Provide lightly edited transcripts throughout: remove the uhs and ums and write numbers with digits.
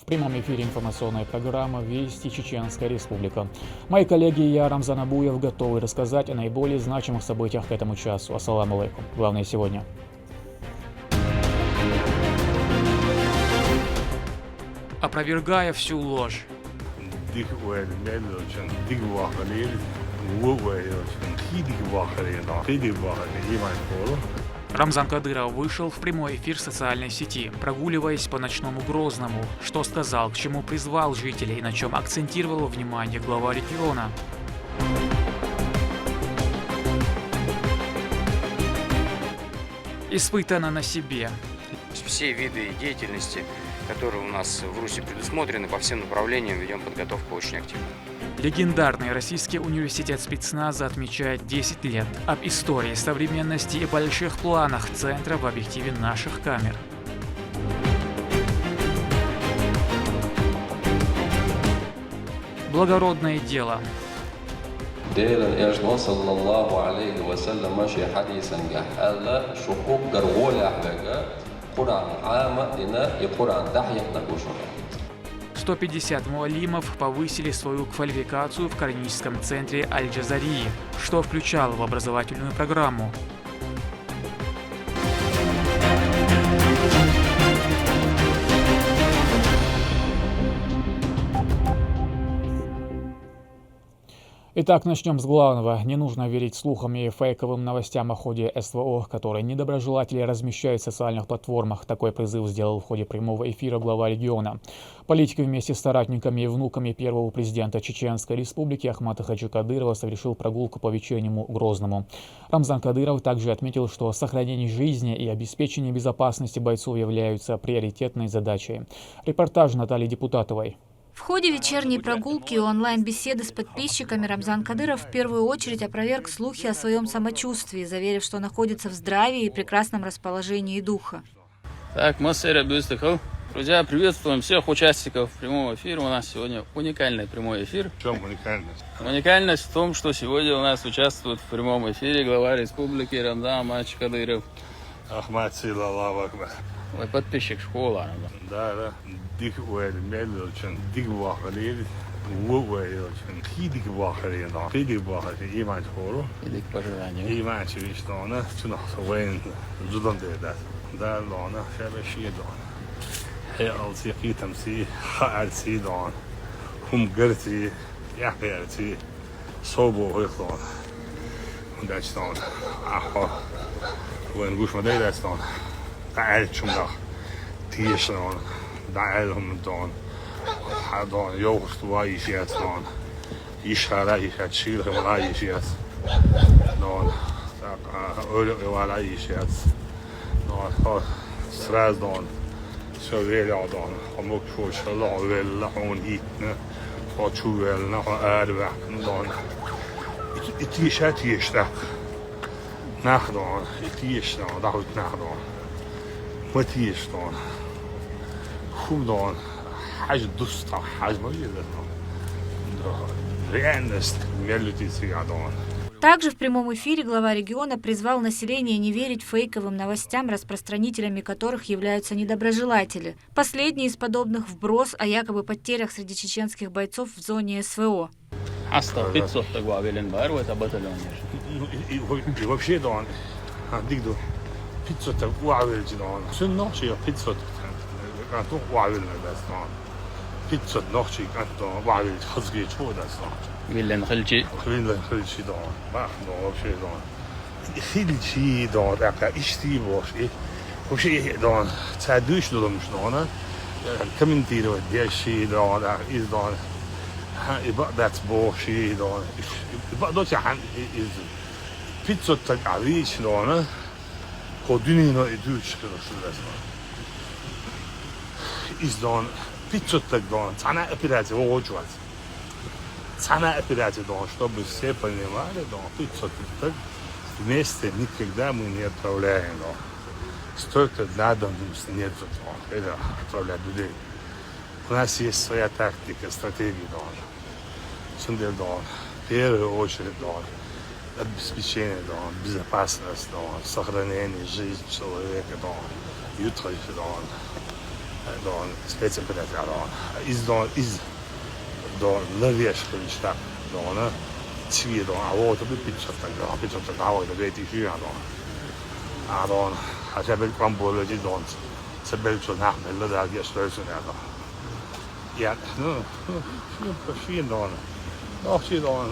В прямом эфире информационная программа «Вести Чеченская Республика». Мои коллеги и я, Рамзан Абуев, готовы рассказать о наиболее значимых событиях к этому часу. Ассаламу алейкум. Главное сегодня. Опровергая всю ложь. Рамзан Кадыров вышел в прямой эфир социальной сети, прогуливаясь по ночному Грозному, что сказал, к чему призвал жителей и на чем акцентировал внимание глава региона. Испытано на себе. Все виды деятельности, которые у нас в РУСе предусмотрены, по всем направлениям ведем подготовку очень активно. Легендарный Российский университет спецназа отмечает 10 лет. Об истории, современности и больших планах центра в объективе наших камер. Благородное дело. قرآن عامة لنا قرآن تحية نبوشنا. 150 муалимов повысили свою квалификацию в Корническом центре Аль-Джазарии, что включало в образовательную программу. Итак, начнем с главного. Не нужно верить слухам и фейковым новостям о ходе СВО, которые недоброжелатели размещают в социальных платформах. Такой призыв сделал в ходе прямого эфира глава региона. Политик вместе с соратниками и внуками первого президента Чеченской Республики Ахмата Хаджи Кадырова совершил прогулку по вечернему Грозному. Рамзан Кадыров также отметил, что сохранение жизни и обеспечение безопасности бойцов являются приоритетной задачей. Репортаж Натальи Депутатовой. В ходе вечерней прогулки и онлайн-беседы с подписчиками Рамзан Кадыров в первую очередь опроверг слухи о своем самочувствии, заверив, что находится в здравии и прекрасном расположении духа. Так, друзья, приветствуем всех участников прямого эфира. У нас сегодня уникальный прямой эфир. В чем уникальность? Уникальность в том, что сегодня у нас участвует в прямом эфире глава республики Рамзан Ахматович Кадыров. Ахмат Сила, Аллаху Акбар. Вы подписчик школы, Рамзан. Да. Дик уэль очень дик вахали, уэль очень хидик вахали, да. Хидик вахали, иман хору. Или к пожеланию. Иман чевичтона, чунах вейн, жудан дедат. Да, лона, шабаши дон. Хе алси хитамси, хаалси дон. Хум герти, яхерти, собо хойхлон. Дачтон, ахо. Вен гуш мадейдастон. Тааль чумдах. Тиешон. دعالهم دون حضان يوغشت وايشيات دون يشهر ايشيات شيرهم الايشيات دون اولو والايشيات دون سراز دون شويل دون هموك شوش الله ويل لحون ايتنا وشويل نحو اربع دون اتيشات يشتاق ناخدون اتيشتون دعوت ناخدون وتيشتون خوب دون حاج دوستا حاج موجودة реальность мерлити сигадон. Также в прямом эфире глава региона призвал население не верить фейковым новостям, распространителями которых являются недоброжелатели. Последний из подобных вброс о якобы потерях среди чеченских бойцов в зоне СВО. И вообще дон, дигду 500 уавельджи дон, все ночи 500 كانتو وعويلنا داستان بيتزا نوختي كانتو وعويل خزقي شو داستان ويلن خلجي دون ما دون وشي دون خلجي دون دقا اشتي بوشي وشي دون تعدوش دون مش دون كمن تيرو ديشي دون إز دون يبقى دات بوشي دون يبقى دوتي عن إز بيتزا تقعديش دون قدينينو إدوش كده شو داستان 이здон пиццотак дон, цена операции очень. Цена операции дон, чтобы все понимали, дон, пиццотак вместе никогда мы не отправляем, дон. Столько надо нет, дон, это отправлять людей. У нас есть своя тактика, стратегия, дон. Сундель, дон, в первую очередь, дон, обеспечение, дон, безопасность, дон, сохранение жизни человека, дон, ютрость, дон. dan specificerar dan is dan levies kunstap dan zie dan award op de pizza dan weet ik hier dan als je bent kwam bollen die dan ze belt zo naar me dat je sluiten dan ja misschien dan nog zie dan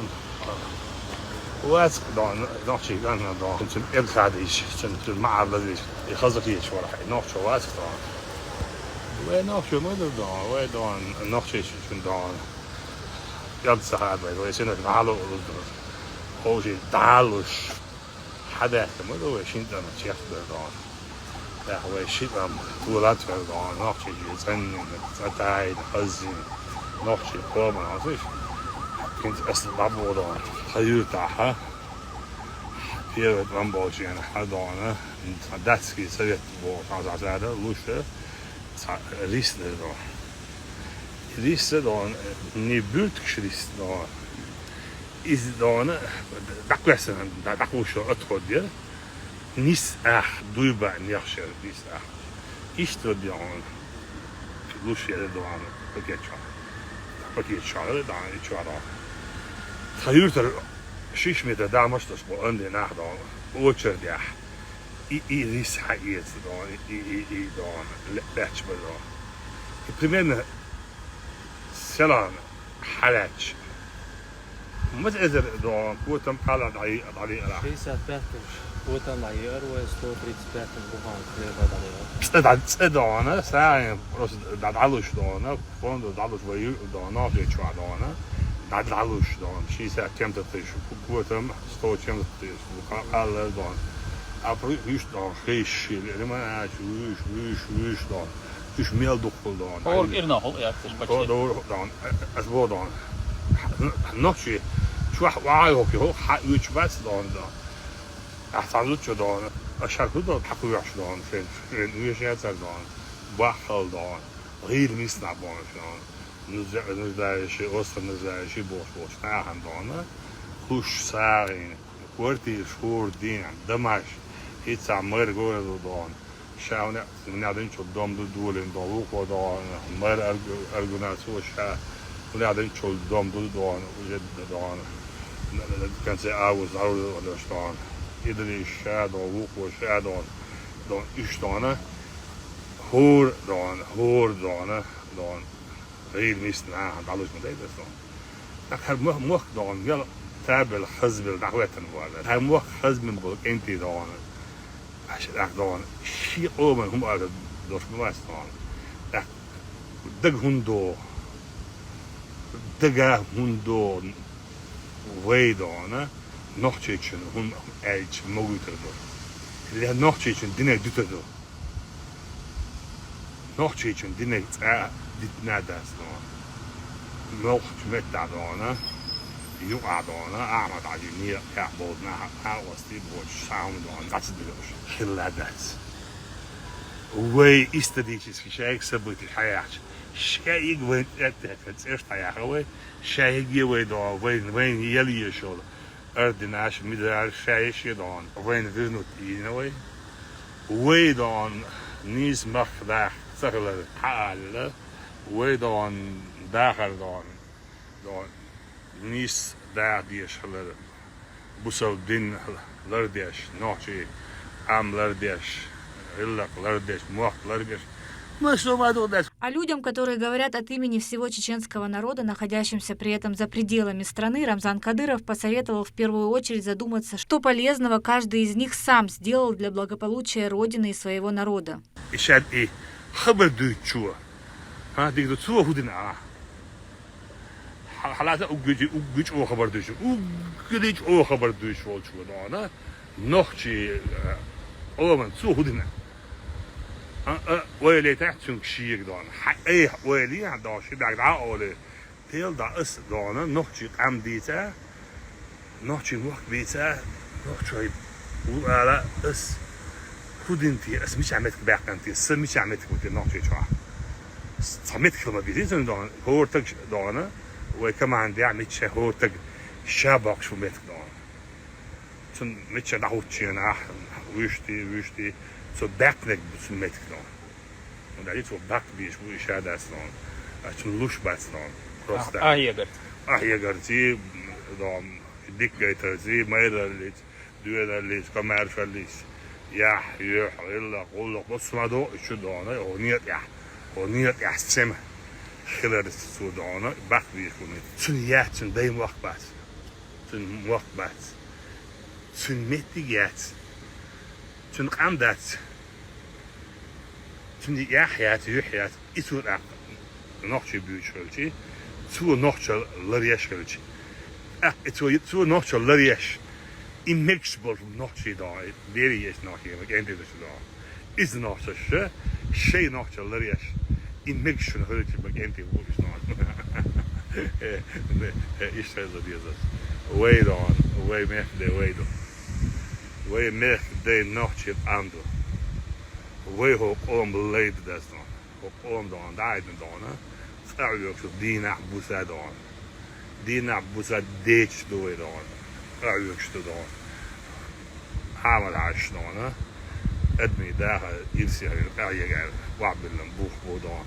واسك دون نوتشي أنا دون كنت إرخاديش كنت المعرض يخزقي شو راح نوتشي واسك دون وين نوتشي ما دون وين دون نوتشي شو دون يد ساعات وين سنة تعالوا هو شيء تعالوش حدا ما دون شيء دون شيء دون لا هو شيء طولات دون نوتشي يزن تعيد أزين نوتشي قوم عزيز كنت أستطعم دون خيوطها في رمبوشي أنا حضانة داتسكي سويت بو تعزعزادة لوشة ريست دون ريست دون نبوتكش ريست دون إز دون دقوسن دقوشة أدخل دير نيس دويبا نيخشر نيس إشتر دون لوشة دون بكيتشار دون إتشارا خيوطة 6 meter daar moest dus wel in de nacht dan oortje ja is hij het dan let's maar dan het primêre سلام حلاج مت إذا dan كوتم على على Šeisat petus, putam ayer, vai 135 buhan kleba dalėjo. استدعنا ساعة بعد علوش دانا فوند دالوش ويو دانا في شو دانا بعد علوش دان شيء ساعة كم تطيش كوتم ستو كم تطيش وقال دان أبري ويش دان خيش اللي ما عاش ويش دان ويش ميل دخل دان Hoor ik nog al, ja, het is pakje. دور دان أسبوع دان نقشي شو واعي هوكي هو ويش بس دان أحسن شو دان أشاركوا دان حقوقش دان فين ويش ياتر دان باخل دان غير ميسنا بان دان نزداشي أصلا نزداشي بوش ناهم دانا خوش سارين كورتي شهور دين دمش هيت عمر جوه دان شاونه ونادين شو دام دولين دالوق دان مر أرجوناسو شا ونادين شو دام دان وجد دان كان سي عاوز ولا شتان يدري شا دالوق وشا دان إيش دانا هور دان غير ميسنا دالوش مدايد دان أخر مخ دان يلا تابل خزبل دعوة ولا هم مخ خزبل بقول أنت دان عشان دان شيء أومن هم على دوش مواس دان دق هندو ويدانا نحشيشن هم أيش موجود دان اللي نحشيشن دينه دوتدو نحشيشن دينه dit nadas dan nog met dat dan je adona aan dat je niet ja bod na was die bod samen dan dat is dus geladat وي استديش شيء سبت الحياة شيء وين het eerst jaar وي شيء وين dan وين يلي شغل أردناش مدار شيء dan وين فينوت ينوي وي dan نيس مخدع سهل حال ويدان داخل دان نيس داعيش هلا بوسو دين لرديش نوشي ام لرديش هلا لرديش موخ لرديش ما شو ما دودش. А людям, которые говорят от имени всего чеченского народа, находящимся при этом за пределами страны, Рамзан Кадыров посоветовал в первую очередь задуматься, что полезного каждый из них сам сделал для благополучия Родины и своего народа. إشاد إيه خبر دوتشوا ها ديك دوتشوا هودنا حالات أوجج أو خبر دوتشوا أوجج أو خبر دوتشوا شو ده نخشي أو من سو هودنا ويلي تحت شيء دان أي ويلي عندها شيء بعد عقله تيل ده أس دانا نخشي قام ديتا نخشي وقت بيتا نخشي وعلى أس خودنتي أس مش عملت باقنتي أس مش عملت كنت نخشي شو سميت كلمة بيزن دان هو تج دانا وكمان دي عملت شيء هو تج شابك شو مت دان شن متش دعوت شيء أنا ويشتي so backneck met gedaan. Und da ist so Backbisch, wo ich ja das noch. Als een loesbats dan. Jäger. Jäger, zie, dan dictator, zie, meiderlis, duurderlis, commercialis. Ja, heel goed, wat ze maar doen, is je dan, of niet, ja, stemmen. Giller is zo dan, bakbier gewoon niet. Zo'n ja, zo'n bij wachtbats. Zo'n wachtbats. Zo'n mettigat. Zo'n amdat. Zo'n ja, is zo dat. Nochtje buurtje, zo nochtje lariëscheltje. Zo nochtje lariësch. In mixbol nochtje daar, weer is nog hier, ik ken dit daar. Is nochtje, she nochtje lariësch. In mixje hultje, ik ken dit ook nog. Is het dat is dat. Way dan, way meer de way dan. Way meer de nochtje ander. Way hoog onbeleid dat dan. Op om dan, daar is dan. Vrouwelijk zo Dina Busa dan. Dina Busa deed door dan. Vrouwelijk zo dan. Hamerhuis dan. Het niet daar is er erger. Wabbelen boek dan.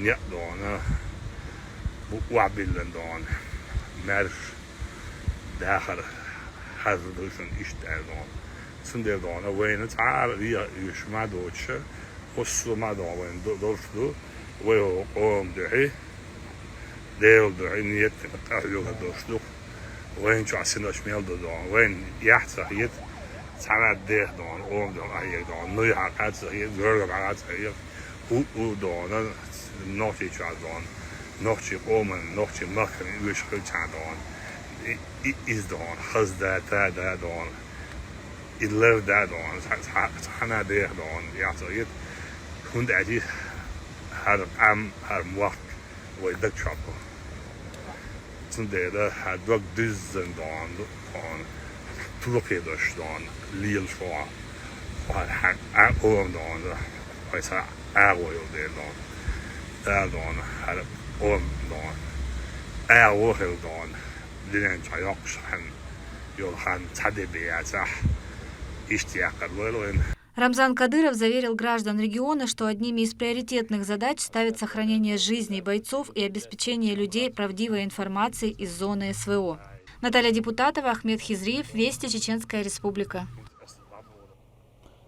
Niet dan. Wabbelen dan. Maar daar gaat het dus een is daar dan. Zonder dan. Wij het haar hier is maar doodje. Osso maar dan. Wij doodje. وهو قوم دحي ديل دحي نيت تأهلوها دوشلوك وين شو عسنا شميل دون وين يحصى هيت سنة ده دون قوم دون هي دون نوي حقات هي زرق حقات هي و دون نوتي شو دون نوتي قوم نوتي مكر وش كل شان دون إز دون خز ده دون الليف ده دون سنة ده دون يحصى هيت كنت عدي har wacht waar dat chappen. Toen deden had ook duizend dan van terugkeders dan liel voor had oom dan hij zei oil dan daar dan had oom dan oil dan dingen chayaks han Johan Tadebea Иштиакар Лойлоин. Рамзан Кадыров заверил граждан региона, что одними из приоритетных задач ставит сохранение жизней бойцов и обеспечение людей правдивой информацией из зоны СВО. Наталья Депутатова, Ахмед Хизриев, Вести, Чеченская Республика.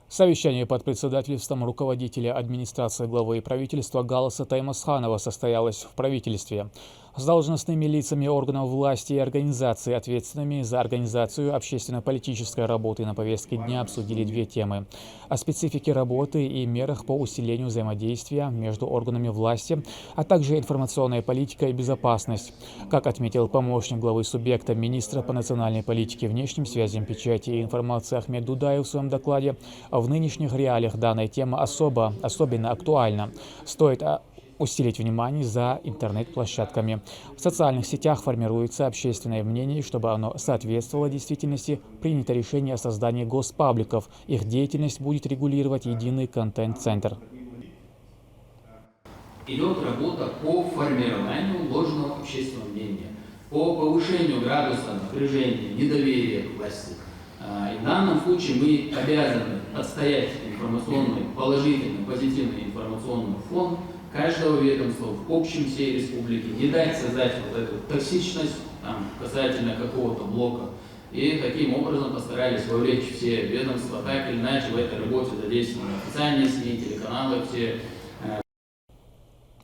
Совещание под председательством руководителя администрации главы правительства Галаса Таймасханова состоялось в правительстве. С должностными лицами органов власти и организаций, ответственными за организацию общественно-политической работы на повестке дня, обсудили две темы. О специфике работы и мерах по усилению взаимодействия между органами власти, а также информационная политика и безопасность. Как отметил помощник главы субъекта министра по национальной политике, внешним связям, печати и информации Ахмед Дудаев в своем докладе, в нынешних реалиях данная тема особенно актуальна. Стоит усилить внимание за интернет-площадками. В социальных сетях формируется общественное мнение, чтобы оно соответствовало действительности. Принято решение о создании госпабликов. Их деятельность будет регулировать единый контент-центр. Идет работа по формированию ложного общественного мнения, по повышению градуса напряжения, недоверия к власти. И в данном случае мы обязаны отстоять информационный, положительный, позитивный информационный фон каждого ведомства в общем всей республики, не дать создать вот эту токсичность касательно какого-то блока. И таким образом постарались вовлечь все ведомства, так или иначе в этой работе задействованы официальные СМИ, телеканалы, все.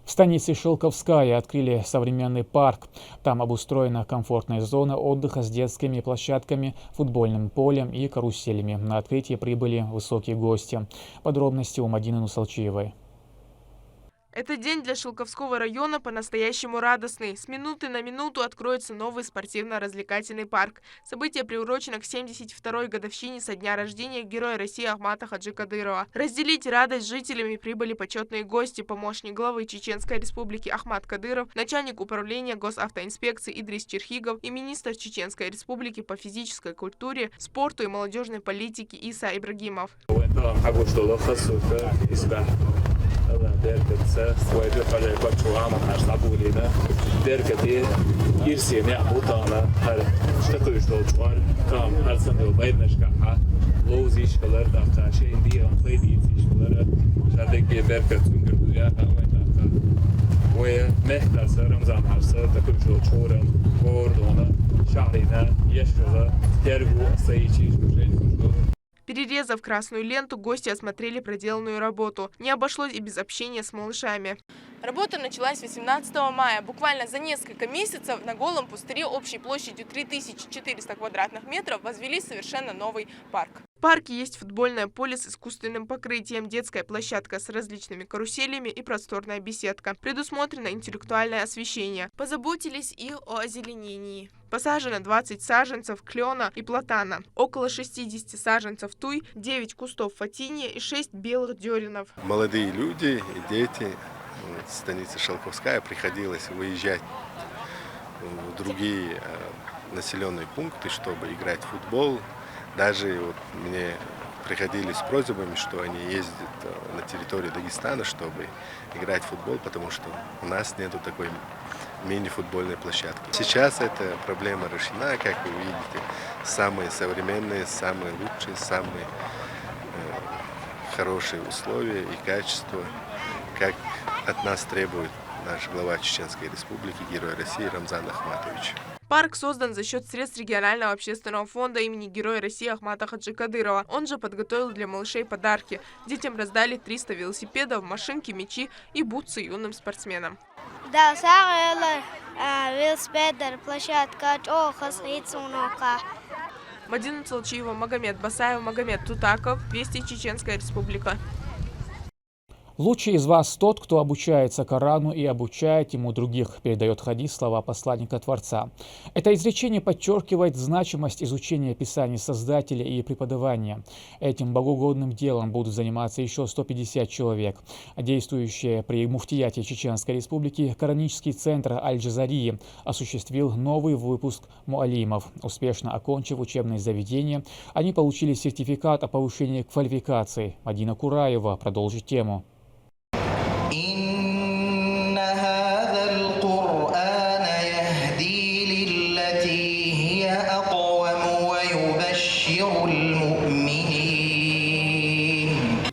В станице Шелковская открыли современный парк. Там обустроена комфортная зона отдыха с детскими площадками, футбольным полем и каруселями. На открытие прибыли высокие гости. Подробности у Мадины Нусалчиевой. Этот день для Шелковского района по-настоящему радостный. С минуты на минуту откроется новый спортивно-развлекательный парк. Событие приурочено к 72-й годовщине со дня рождения Героя России Ахмата Хаджи Кадырова. Разделить радость с жителями прибыли почетные гости, помощник главы Чеченской Республики Ахмат Кадыров, начальник управления госавтоинспекции Идрис Черхигов и министр Чеченской Республики по физической культуре, спорту и молодежной политике Иса Ибрагимов. دركت سويدي خلي بتشو عم نشطبولينا دركتي يرسيني عبوطانا هر شتقوش دوشوار كام هر سنة وبيد نشكحها لوزيش كلر دفتاشين دي عم قيدي يزيش كلر شادك دركت سنجر يا ومهدس رمضان عرسة تكون شو شورم غوردونا شعرنا يشغل يرجو سيجي Перерезав красную ленту, гости осмотрели проделанную работу. Не обошлось и без общения с малышами. Работа началась 18 мая. Буквально за несколько месяцев на голом пустыре общей площадью 3400 квадратных метров возвели совершенно новый парк. В парке есть футбольное поле с искусственным покрытием, детская площадка с различными каруселями и просторная беседка. Предусмотрено интеллектуальное освещение. Позаботились и о озеленении. Посажено 20 саженцев клена и платана, около 60 саженцев туй, 9 кустов фатинья и 6 белых деренов. Молодые люди и дети в станице Шелковская приходилось выезжать в другие населенные пункты, чтобы играть в футбол. Даже вот мне приходили с просьбами, что они ездят на территорию Дагестана, чтобы играть в футбол, потому что у нас нету такой мини-футбольной площадки. Сейчас эта проблема решена, как вы видите, самые современные, самые лучшие, самые хорошие условия и качество, как от нас требует наш глава Чеченской Республики, Герой России Рамзан Ахматович. Парк создан за счет средств регионального общественного фонда имени Героя России Ахмата Хаджи Кадырова. Он же подготовил для малышей подарки. Детям раздали 300 велосипедов, машинки, мячи и бутсы юным спортсменам. Да, велосипед, площадка, Мадина Цалчиева, Магомед Басаев, Магомед Тутаков, Вести, Чеченская Республика. Лучший из вас тот, кто обучается Корану и обучает ему других, передает хадис слова посланника Творца. Это изречение подчеркивает значимость изучения Писаний Создателя и преподавания. Этим богоугодным делом будут заниматься еще 150 человек. Действующий при муфтияте Чеченской Республики Коранический центр Аль-Джазарии осуществил новый выпуск муалимов. Успешно окончив учебное заведение, они получили сертификат о повышении квалификации. Мадина Кураева продолжит тему.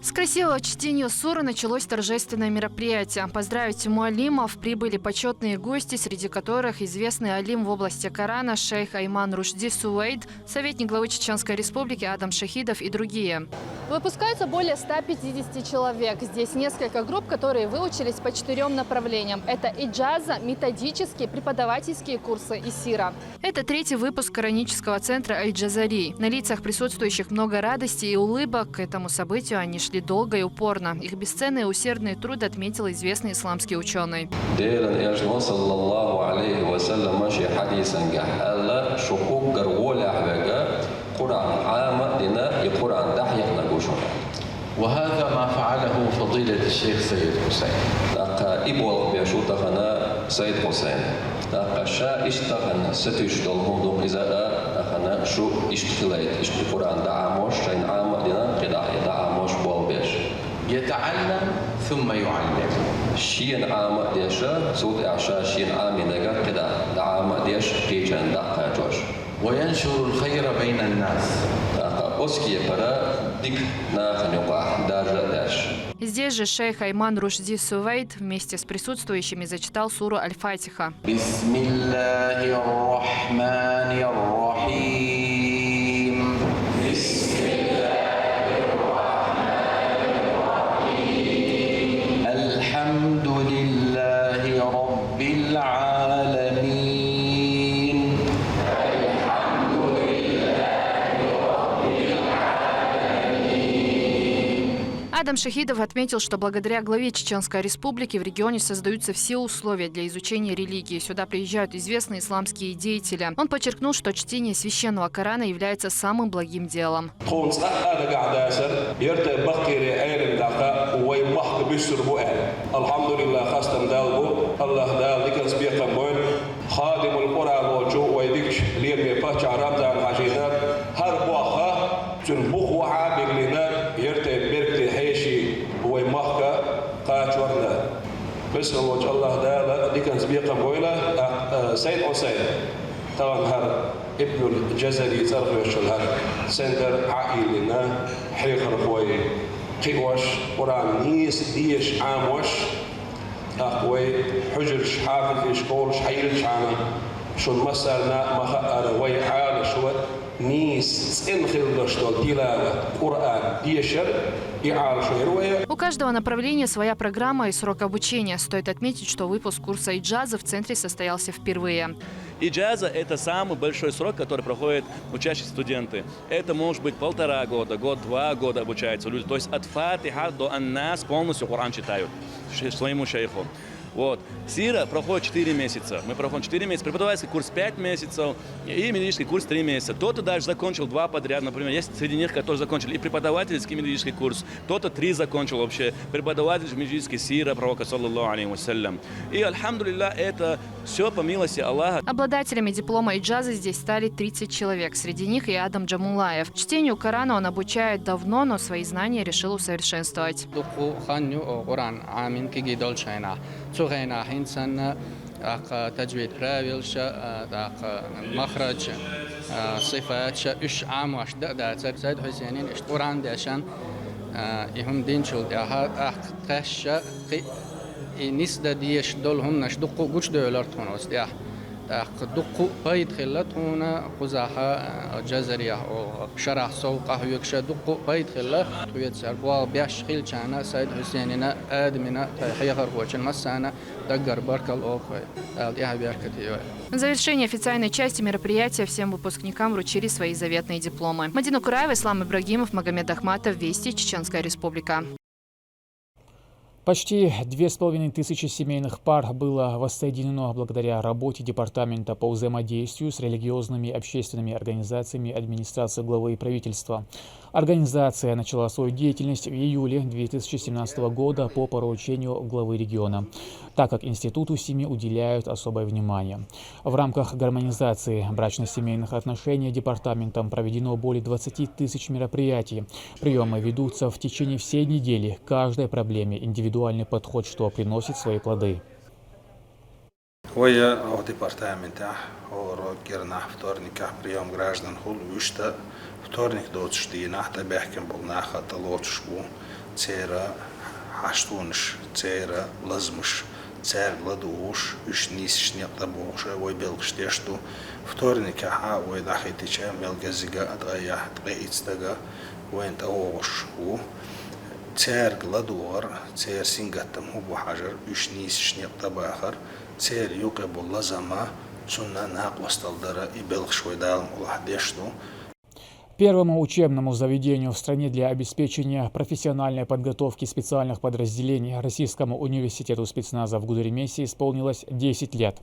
С красивого чтения суры началось торжественное мероприятие. Поздравить муалимов прибыли почетные гости, среди которых известный алим в области Корана шейх Айман Рушди Сувейд, советник главы Чеченской Республики Адам Шахидов и другие. Выпускаются более 150 человек. Здесь несколько групп, которые выучились по 4 направлениям. Это иджаза, методические, преподавательские курсы и сира. Это третий выпуск Коранического центра Аль-Джазари. На лицах присутствующих много радости и улыбок. К этому событию они шли долго и упорно. Их бесценный и усердный труд отметил известный исламский ученый. وهذا ما فعله فضيلة الشيخ سيد حسين. إبوال بيشوتنا سيد حسين. شا اشتغلنا ستشتغلهم دوم إذا أخنا شو اشتغلت القرآن دعاموش شين عام لنا قداية دعاموش بول بيش. يتعلم ثم يعلم. شين عام ديشا سود إعشا شين عام نجا كدا دعام ديش كيجان دقة جوش. وينشر الخير بين الناس. Здесь же шейх Айман Рушди Сувейд вместе с присутствующими зачитал суру Аль-Фатиха. Адам Шахидов отметил, что благодаря главе Чеченской Республики в регионе создаются все условия для изучения религии. Сюда приезжают известные исламские деятели. Он подчеркнул, что чтение священного Корана является самым благим делом. بسم وجه الله ده دي كان سبيقا بويلة سيد حسين طبعا هذا ابن الجزري صرف يشتغل هذا سنتر عائلنا حريق رفوي قواش قرآن نيس ديش عاموش أخوي حجر شحافل في شكول شحيل شعنا شو المسارنا مخاء وي حال شو نيس سنخل دشتول تلاوة قرآن ديشر إعال شو هروية. У каждого направления своя программа и срок обучения. Стоит отметить, что выпуск курса иджаза в центре состоялся впервые. Иджаза – это самый большой срок, который проходят учащиеся студенты. Это может быть 1,5 года, год, 2 года обучаются люди. То есть от Фатиха до Аннас полностью Коран читают своему шейху. Вот. Сира проходит 4 месяца. Мы проходим 4 месяца. Преподавательский курс 5 месяцев и методический курс 3 месяца. Кто-то даже закончил 2 подряд. Например, есть среди них, которые закончили и преподавательский методический курс. Кто-то 3 закончил вообще. Преподавательский методический сира пророка, саллаллаху алейхи вассалям. И, альхамдулилля, это все по милости Аллаха. Обладателями диплома иджаза здесь стали 30 человек. Среди них и Адам Джамулаев. Чтению Корана он обучает давно, но свои знания решил усовершенствовать. تغينا حينسان تجويد راويلش مخرج صفات إش عام واش دا سيد حسينين إش قرآن داشان يهم دين شول ده قش نسدا ديش دولهم نشدقو قش دولارتون وستيا دقو بايد خلتهنا قزاها جزرية أو شرح سوقه يكشى دقو بايد خلة تويت سربوا بيش خيل كنا سيد حسيننا آدمنا تحيغر وجن مسانا دقر برك الأخوة يا بيركتي. На завершение официальной части мероприятия всем выпускникам вручили свои заветные дипломы. Мадина Кураева, Ислам Ибрагимов, Магомед Ахматов, Вести, Чеченская Республика. Почти 2500 семейных пар было воссоединено благодаря работе Департамента по взаимодействию с религиозными и общественными организациями администрации главы и правительства. Организация начала свою деятельность в июле 2017 года по поручению главы региона, так как институту семьи уделяют особое внимание. В рамках гармонизации брачно-семейных отношений департаментом проведено более 20 тысяч мероприятий. Приемы ведутся в течение всей недели. Каждой проблеме индивидуальный подход, что приносит свои плоды. Прием граждан вторник до 4 бяхкем был нахата лотшку цера хаштунш цера лазмуш цер ладуш ушнис снятабуша ой белгштешту вторника ха ой дахитича мелгазига адгая тгеицтага وين تهوش و цер ладуар цер сингатам хубу хажар ушнис снятабахар цер юкабу лазама сунна нақвасталдара и белгшвой далм уладешту. Первому учебному заведению в стране для обеспечения профессиональной подготовки специальных подразделений Российскому университету спецназа в Гудеремесе исполнилось 10 лет.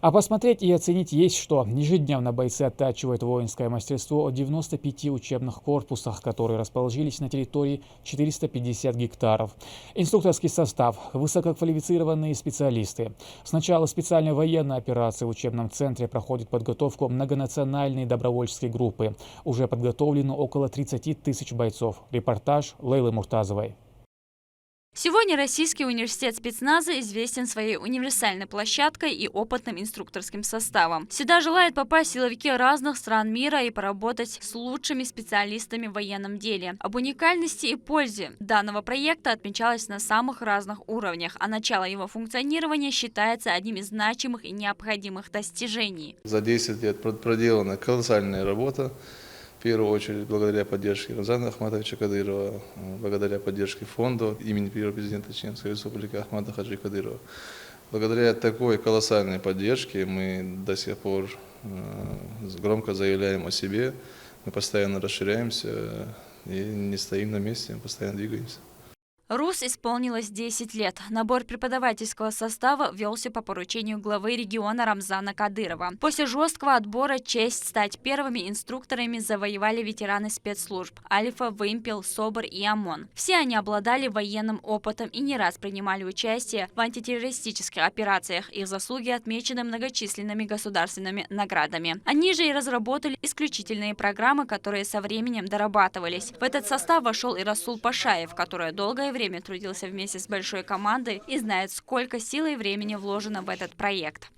А посмотреть и оценить есть что. Ежедневно бойцы оттачивают воинское мастерство в 95 учебных корпусах, которые расположились на территории 450 гектаров. Инструкторский состав, высококвалифицированные специалисты. С начала специальной военной операции в учебном центре проходит подготовку многонациональной добровольческой группы. Уже подготовлено около 30 тысяч бойцов. Репортаж Лейлы Муртазовой. Сегодня Российский университет спецназа известен своей универсальной площадкой и опытным инструкторским составом. Сюда желают попасть силовики разных стран мира и поработать с лучшими специалистами в военном деле. Об уникальности и пользе данного проекта отмечалось на самых разных уровнях, а начало его функционирования считается одним из значимых и необходимых достижений. За 10 лет проделана колоссальная работа. В первую очередь, благодаря поддержке Рамзана Ахматовича Кадырова, благодаря поддержке фонда имени первого президента Чеченской Республики Ахмада Хаджи Кадырова. Благодаря такой колоссальной поддержке мы до сих пор громко заявляем о себе, мы постоянно расширяемся и не стоим на месте, мы постоянно двигаемся. РУС исполнилось 10 лет. Набор преподавательского состава велся по поручению главы региона Рамзана Кадырова. После жесткого отбора честь стать первыми инструкторами завоевали ветераны спецслужб Альфа, Вымпел, СОБР и ОМОН. Все они обладали военным опытом и не раз принимали участие в антитеррористических операциях. Их заслуги отмечены многочисленными государственными наградами. Они же и разработали исключительные программы, которые со временем дорабатывались. В этот состав вошел и Расул Пашаев, который долгое время трудился вместе с большой командой и знает, сколько силы и времени вложено в этот проект.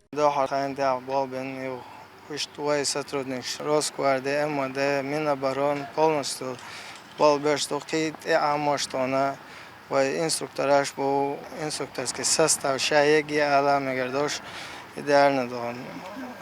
инструктораш был инструкторский состав, шаеги, алам, гардош, идеально он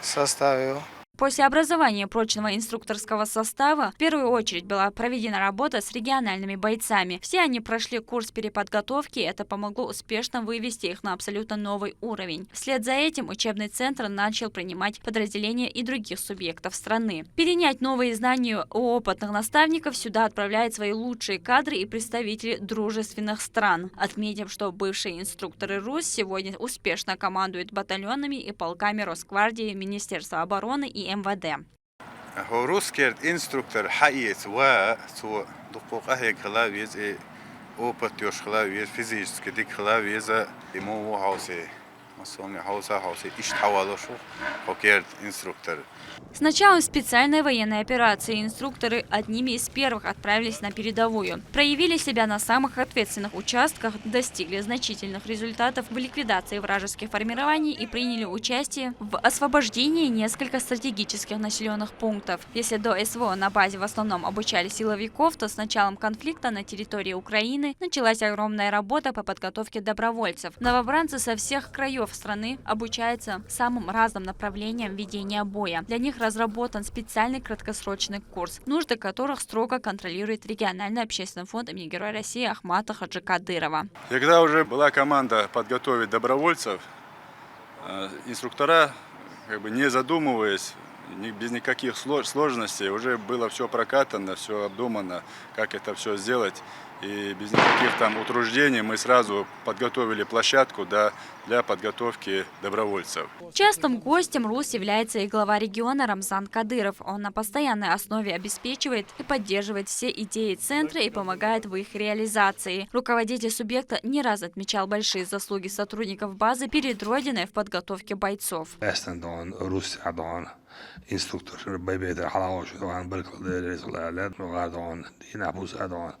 составил. После образования прочного инструкторского состава в первую очередь была проведена работа с региональными бойцами. Все они прошли курс переподготовки, и это помогло успешно вывести их на абсолютно новый уровень. Вслед за этим учебный центр начал принимать подразделения и других субъектов страны. Перенять новые знания у опытных наставников сюда отправляют свои лучшие кадры и представители дружественных стран. Отметим, что бывшие инструкторы РУС сегодня успешно командуют батальонами и полками Росгвардии, Министерства обороны и МВД. Русский инструктор хаит ва то духовая хлавиз и опыт ёж хлавиз физически дик хлавиза ему хаусе масоми хауса иштхавалошу хокер инструктор. С началом специальной военной операции инструкторы одними из первых отправились на передовую. Проявили себя на самых ответственных участках, достигли значительных результатов в ликвидации вражеских формирований и приняли участие в освобождении нескольких стратегических населенных пунктов. Если до СВО на базе в основном обучали силовиков, то с началом конфликта на территории Украины началась огромная работа по подготовке добровольцев. Новобранцы со всех краев страны обучаются самым разным направлениям ведения боя. Для них разработан специальный краткосрочный курс, нужды которых строго контролирует региональный общественный фонд имени Героя России Ахмата Хаджи Кадырова. И когда уже была команда подготовить добровольцев, инструктора, не задумываясь, без никаких сложностей, уже было все прокатано, все обдумано, как это все сделать. И без никаких там утруждений мы сразу подготовили площадку для подготовки добровольцев. Частым гостем РУС является и глава региона Рамзан Кадыров. Он на постоянной основе обеспечивает и поддерживает все идеи центра и помогает в их реализации. Руководитель субъекта не раз отмечал большие заслуги сотрудников базы перед Родиной в подготовке бойцов. инструктор байбейтер халауш доан биркладер исулалет нугардон динабус адон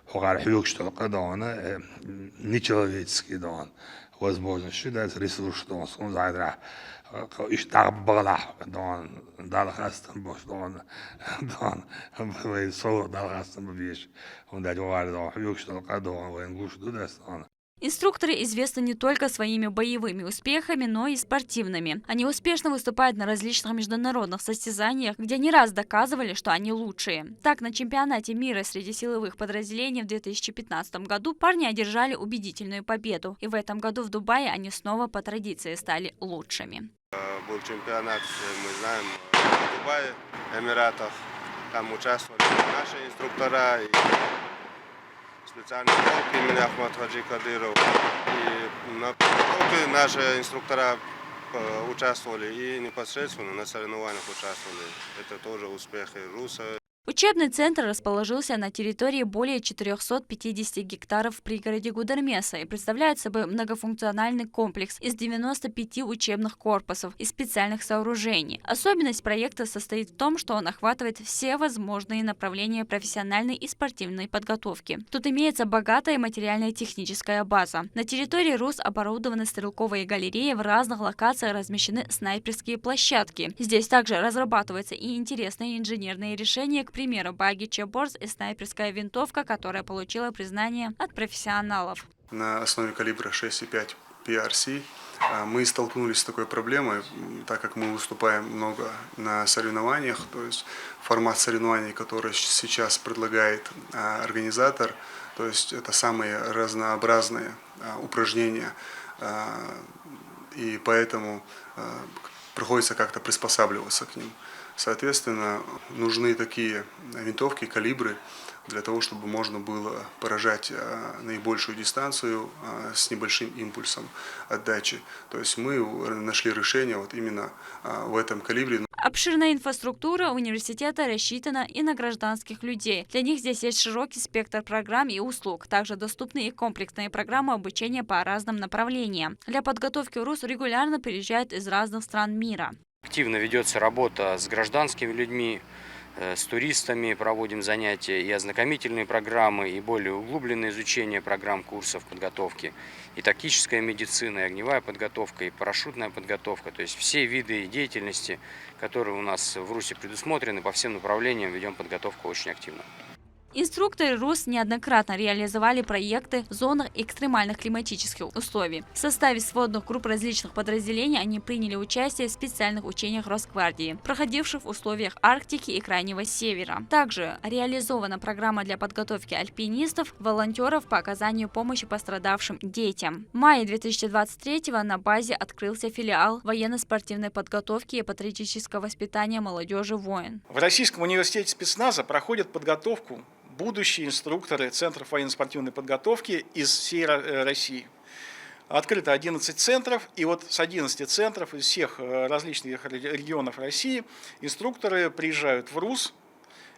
хугар хюкштол кадона нечеловеческий дон возможность дать ресурс дон он задра иштаббала дон далхастан бош дон вы со далхастан беш он дать вардон хюкштол кадон вен гуш дудас дон. Инструкторы известны не только своими боевыми успехами, но и спортивными. Они успешно выступают на различных международных состязаниях, где не раз доказывали, что они лучшие. Так, на чемпионате мира среди силовых подразделений в 2015 году парни одержали убедительную победу. И в этом году в Дубае они снова по традиции стали лучшими. Был чемпионат, мы знаем, в Дубае, Эмиратах. Там участвовали наши инструктора. Специальный полк имени Ахмата Хаджи Кадырова. И на подготовке наши инструктора участвовали и непосредственно на соревнованиях участвовали. Это тоже успехи РУСа. Учебный центр расположился на территории более 450 гектаров в пригороде Гудермеса и представляет собой многофункциональный комплекс из 95 учебных корпусов и специальных сооружений. Особенность проекта состоит в том, что он охватывает все возможные направления профессиональной и спортивной подготовки. Тут имеется богатая материально-техническая база. На территории РУС оборудованы стрелковые галереи, в разных локациях размещены снайперские площадки. Здесь также разрабатываются и интересные инженерные решения, к примеру, баги Чеборс и снайперская винтовка, которая получила признание от профессионалов. На основе калибра 6,5 PRC мы столкнулись с такой проблемой, так как мы выступаем много на соревнованиях, то есть формат соревнований, который сейчас предлагает организатор, то есть это самые разнообразные упражнения, и поэтому приходится как-то приспосабливаться к ним. Соответственно, нужны такие винтовки, калибры, для того, чтобы можно было поражать наибольшую дистанцию с небольшим импульсом отдачи. То есть мы нашли решение вот именно в этом калибре. Обширная инфраструктура университета рассчитана и на гражданских людей. Для них здесь есть широкий спектр программ и услуг. Также доступны и комплексные программы обучения по разным направлениям. Для подготовки РУС регулярно приезжают из разных стран мира. Активно ведется работа с гражданскими людьми, с туристами, проводим занятия и ознакомительные программы, и более углубленное изучение программ курсов подготовки, и тактическая медицина, и огневая подготовка, и парашютная подготовка. То есть все виды деятельности, которые у нас в РУСе предусмотрены, по всем направлениям ведем подготовку очень активно. Инструкторы РУС неоднократно реализовали проекты в зонах экстремальных климатических условий. В составе сводных групп различных подразделений они приняли участие в специальных учениях Росгвардии, проходивших в условиях Арктики и Крайнего Севера. Также реализована программа для подготовки альпинистов, волонтеров по оказанию помощи пострадавшим детям. В мае 2023-го на базе открылся филиал военно-спортивной подготовки и патриотического воспитания молодежи «Воин». В Российском университете спецназа проходят подготовку будущие инструкторы Центров военно-спортивной подготовки из всей России. Открыто 11 центров, и вот с 11 центров из всех различных регионов России инструкторы приезжают в РУС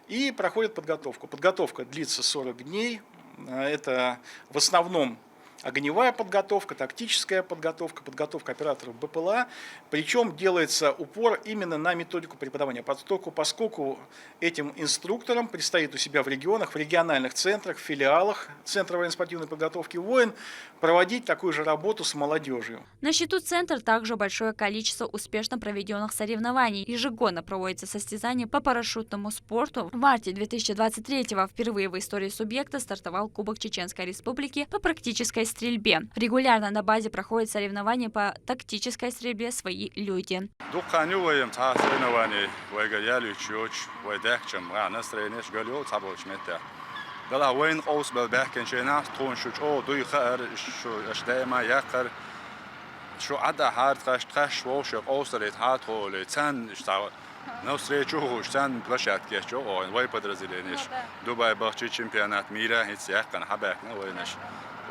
и проходят подготовку. Подготовка длится 40 дней, это в основном огневая подготовка, тактическая подготовка, подготовка операторов БПЛА. Причем делается упор именно на методику преподавания, поскольку этим инструкторам предстоит у себя в регионах, в региональных центрах, в филиалах Центра военно-спортивной подготовки «Воин» проводить такую же работу с молодежью. На счету центра также большое количество успешно проведенных соревнований. Ежегодно проводятся состязания по парашютному спорту. В марте 2023-го впервые в истории субъекта стартовал Кубок Чеченской Республики по практической стрельбе. Регулярно на базе проходят соревнования по тактической стрельбе «Свои люди». دلا وين قوس بالبحكن شينا تكون شو دوي خير شو اشتاي ما يقر شو عدا هارد قش وش قوس ريت هات هو لتن اشتاو نوسري شو شتن بلشات كيش جو وين بدرزيلينش دبي باخشي чемпионат мира هيك يقن حبكنا وينش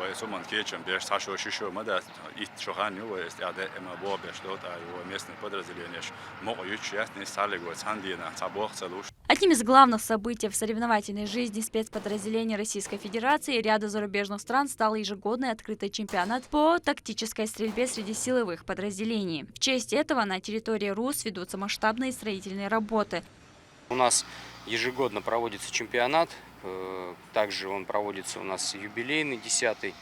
ويسمون كيتشم بيش تاشو شو مدى يتشوخان ويست ادا اما بو بيشلوت اي ومестный подразделение мог ючестный салик вот сандина табох целуш. Одним из главных событий в соревновательной жизни спецподразделений Российской Федерации и ряда зарубежных стран стал ежегодный открытый чемпионат по тактической стрельбе среди силовых подразделений. В честь этого на территории РУС ведутся масштабные строительные работы. У нас ежегодно проводится чемпионат, также он проводится у нас юбилейный, 10-й.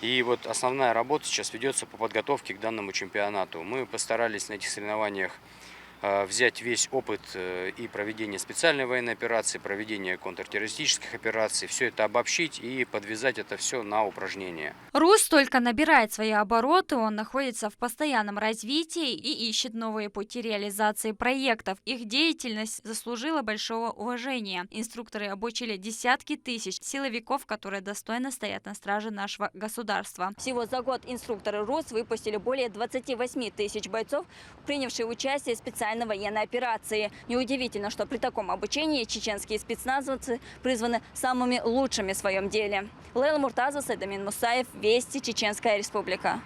И вот основная работа сейчас ведется по подготовке к данному чемпионату. Мы постарались на этих соревнованиях взять весь опыт и проведения специальной военной операции, проведения контртеррористических операций, все это обобщить и подвязать это все на упражнения. РУС только набирает свои обороты, он находится в постоянном развитии и ищет новые пути реализации проектов. Их деятельность заслужила большого уважения. Инструкторы обучили десятки тысяч силовиков, которые достойно стоят на страже нашего государства. Всего за год инструкторы РУС выпустили более 28 тысяч бойцов, принявшие участие в специальной военной операции. Неудивительно, что при таком обучении чеченские спецназовцы призваны самыми лучшими в своем деле. Лейла Муртазова, Сайдамин Мусаев, Вести, Чеченская Республика.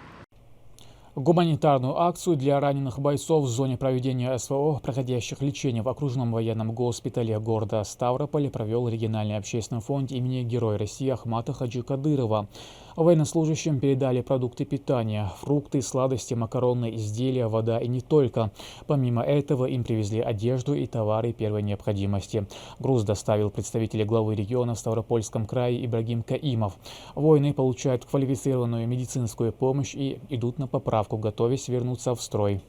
Гуманитарную акцию для раненых бойцов в зоне проведения СВО, проходящих лечение в окружном военном госпитале города Ставрополь, провел региональный общественный фонд имени Героя России Ахмата Хаджи Кадырова. Военнослужащим передали продукты питания, фрукты, сладости, макаронные изделия, вода и не только. Помимо этого им привезли одежду и товары первой необходимости. Груз доставил представитель главы региона в Ставропольском крае Ибрагим Каимов. Воины получают квалифицированную медицинскую помощь и идут на поправку, готовясь вернуться в строй.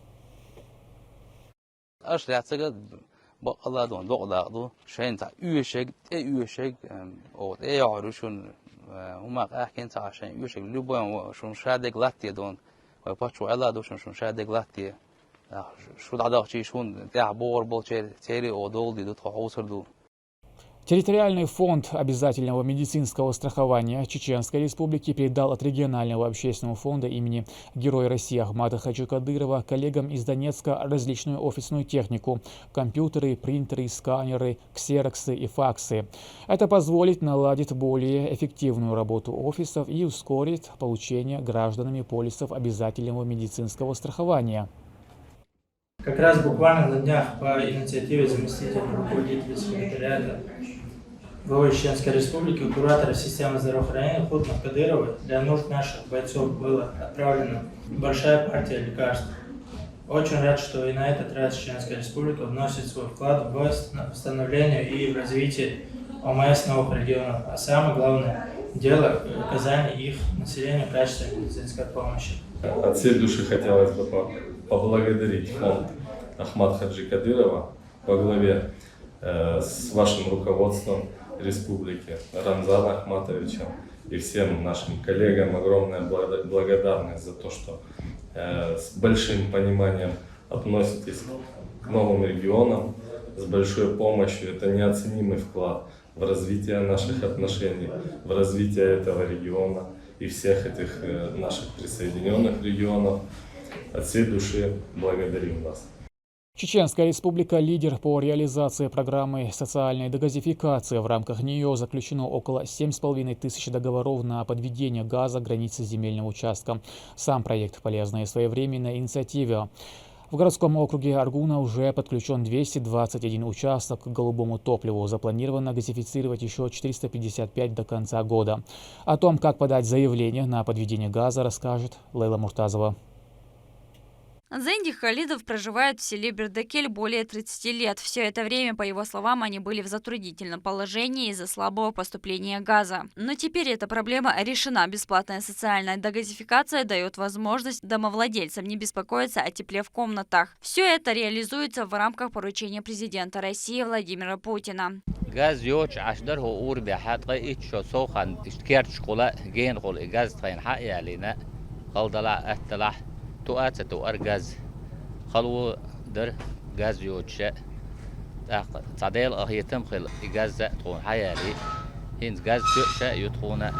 وما أحكي عشان يوشك لبوا شون شادق لاتي دون ويباشوا على دوشون شون شادق لاتي شو العداء شيء شون تعبور بولشة تيري أو دول دي دوت عوصر دو. Территориальный фонд обязательного медицинского страхования Чеченской Республики передал от регионального общественного фонда имени Героя России Ахмата Хаджи Кадырова коллегам из Донецка различную офисную технику – компьютеры, принтеры, сканеры, ксероксы и факсы. Это позволит наладить более эффективную работу офисов и ускорит получение гражданами полисов обязательного медицинского страхования. Как раз буквально на днях по инициативе заместителя руководителя секретариата главы Чеченской Республики, куратора системы здравоохранения Хутмат Кадыровой для нужд наших бойцов была отправлена большая партия лекарств. Очень рад, что и на этот раз Чеченская Республика вносит свой вклад в восстановление и в развитие ОМС новых регионов, а самое главное – дело оказания их населению качественной медицинской помощи. От всей души хотелось бы поблагодарить фонд Ахмата Хаджи Кадырова во главе с вашим руководством, республики Рамзана Ахматовича и всем нашим коллегам огромная благодарность за то, что с большим пониманием относитесь к новым регионам, с большой помощью. Это неоценимый вклад в развитие наших отношений, в развитие этого региона и всех этих наших присоединенных регионов. От всей души благодарим вас. Чеченская республика – лидер по реализации программы социальной дегазификации. В рамках нее заключено около 7,5 тысяч договоров на подведение газа к границе земельного участка. Сам проект – полезная и своевременная инициатива. В городском округе Аргуна уже подключен 221 участок к голубому топливу. Запланировано газифицировать еще 455 до конца года. О том, как подать заявление на подведение газа, расскажет Лейла Муртазова. Зенди Халидов проживает в селе Бердекель более 30 лет. Все это время, по его словам, они были в затруднительном положении из-за слабого поступления газа. Но теперь эта проблема решена. Бесплатная социальная дегазификация дает возможность домовладельцам не беспокоиться о тепле в комнатах. Все это реализуется в рамках поручения президента России Владимира Путина. Газ йоч ашдар хуур бихатга итшо сохан тишкерт школа ген гол газ твайн хаялина qalдала аттала تؤاتة أرجاز خلو در جاز يوتشا تعديل أهيتم خل جاز تكون حيالي هين جاز شو يدخون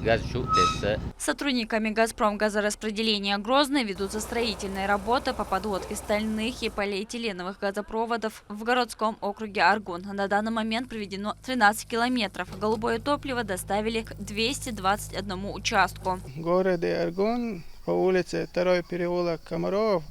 газ шо тесса. Сотрудниками «Газпром» газораспределения Грозный ведутся строительные работы по подводке стальных и полиэтиленовых газопроводов в городском округе Аргун. На данный момент проведено 13 километров. Голубое топливо доставили к 221 участку. В городе Аргун по улице 2 переулок Комаров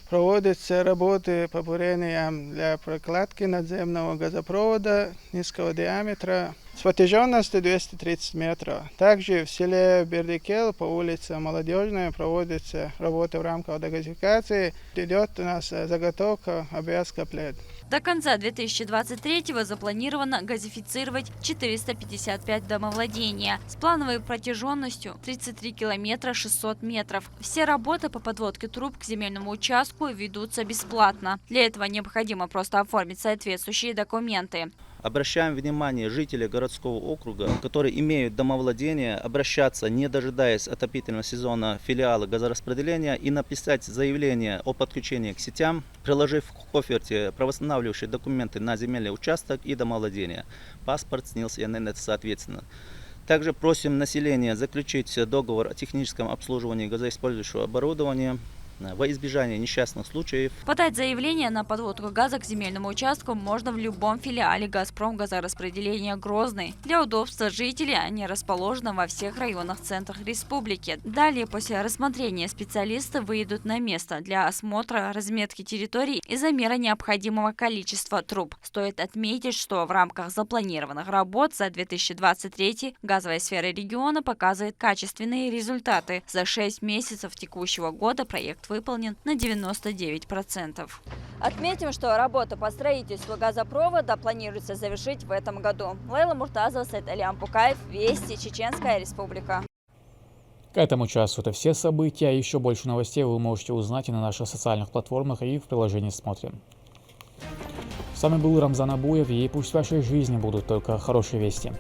проводятся работы по бурениям для прокладки надземного газопровода низкого диаметра с протяженностью 230 метров. Также в селе Бердекель по улице Молодежная проводятся работы в рамках дегазификации. Идет у нас заготовка обвязка плит. До конца 2023-го запланировано газифицировать 455 домовладения с плановой протяженностью 33 километра 600 метров. Все работы по подводке труб к земельному участку ведутся бесплатно. Для этого необходимо просто оформить соответствующие документы. Обращаем внимание жителей городского округа, которые имеют домовладение, обращаться, не дожидаясь отопительного сезона, в филиалы газораспределения и написать заявление о подключении к сетям, приложив к оферте правоустанавливающие документы на земельный участок и домовладение. Паспорт, СНИЛС и НН соответственно. Также просим население заключить договор о техническом обслуживании газоиспользующего оборудования во избежание несчастных случаев. Подать заявление на подводку газа к земельному участку можно в любом филиале «Газпром» газораспределения Грозный. Для удобства жителей они расположены во всех районах центрах республики. Далее, после рассмотрения, специалисты выйдут на место для осмотра, разметки территорий и замера необходимого количества труб. Стоит отметить, что в рамках запланированных работ за 2023 газовая сфера региона показывает качественные результаты. За 6 месяцев текущего года проект выполнен на 99%. Отметим, что работу по строительству газопровода планируется завершить в этом году. Лейла Муртазова, Сайт Алиам Пукаев, Вести, Чеченская республика. К этому часу это все события. Еще больше новостей вы можете узнать и на наших социальных платформах, и в приложении «Смотрим». С вами был Рамзан Абуев, и пусть в вашей жизни будут только хорошие вести.